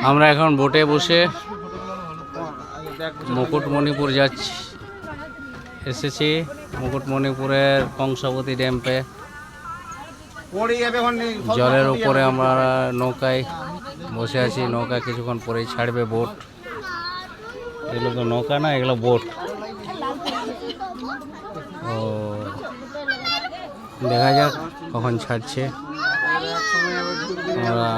আমরা এখন বোটে বসে মুকুটমণিপুর এসেছি। মুকুটমণিপুরের কংসাবতী ড্যাম্পে জলের উপরে আমরা নৌকায় বসে আছি। নৌকা কিছুক্ষণ পরেই ছাড়বে বোট। এগুলো তো নৌকা না, এগুলো বোট। ও দেখা যাক কখন ছাড়ছে। আমরা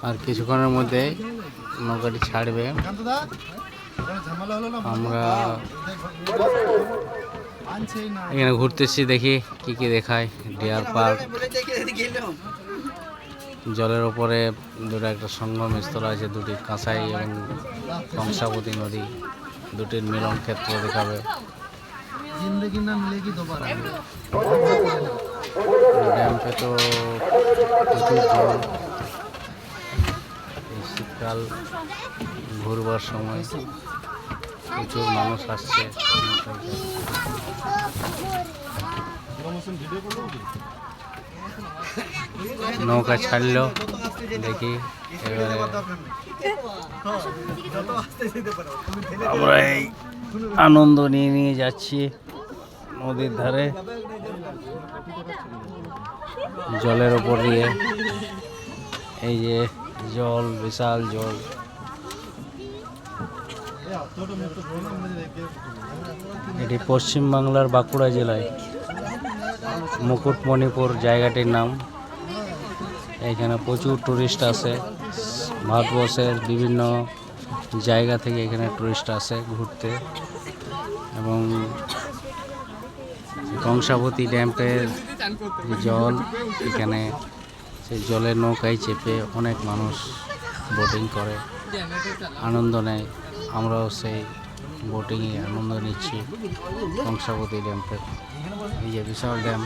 আর কিছুক্ষণের মধ্যে নৌকাটি ছাড়বে। আমরা এখানে ঘুরতেছি, দেখি কি কি দেখায়। ডিয়ার পার্ক, জলের উপরে দুটো একটা সঙ্গম স্থল আছে, দুটি কাঁসাই এবং কংসাবতী নদী দুটির মিলন ক্ষেত্র দেখাবে। ড্যাম্পে তো প্রচুর জল। শীতকাল ঘুরবার সময় প্রচুর মানুষ আসছে। নৌকা ছাড়লো, দেখি এবারে আমরা এই আনন্দ নিয়ে যাচ্ছি নদীর ধারে, জলের উপর দিয়ে। এই যে জল, বিশাল জল। এটি পশ্চিমবাংলার বাঁকুড়া জেলায় মুকুটমণিপুর জায়গাটির নাম। এখানে প্রচুর টুরিস্ট আসে, ভারতবর্ষের বিভিন্ন জায়গা থেকে এখানে টুরিস্ট আসে ঘুরতে। এবং কংসাবতী ড্যাম্পের জল, এখানে সেই জলের নৌকায় চেপে অনেক মানুষ বোটিং করে, আনন্দ নেয়। আমরাও সেই বোটিংয়ে আনন্দ নিচ্ছি কংসাবতী ড্যাম্পের। এই যে বিশাল ড্যাম,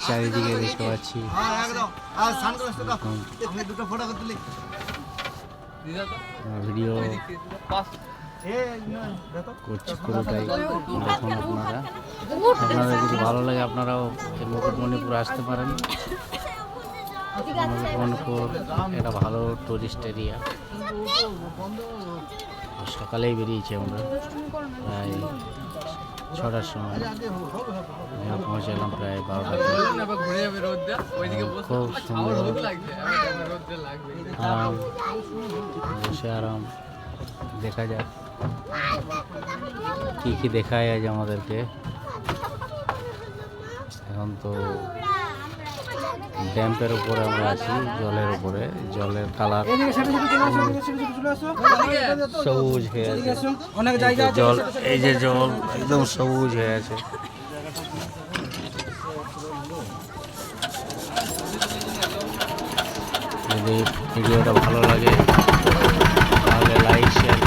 চারিদিকে দেখতে পাচ্ছি। ভিডিও করছি পুরোটাই, দেখুন আপনারা। আপনাদের যদি ভালো লাগে আপনারাও এই মুকুটমণিপুর আসতে পারেন। মুকুটমণিপুর এটা ভালো টুরিস্ট এরিয়া। সকালেই বেরিয়েছি আমরা, প্রায় 6টার সময় পৌঁছালাম, প্রায় 12টার। খুব সুন্দর আরাম, বসে আরাম। দেখা যাক কি কি দেখায় আজ আমাদেরকে। এখন তো ড্যাম্পের উপরে আমরা আছি, জলের উপরে। জলের কালার সবুজ হয়ে আছে। জল, এই যে জল একদম সবুজ হয়ে আছে। যদি ভিডিওটা ভালো লাগে তাহলে লাইক, শেয়ার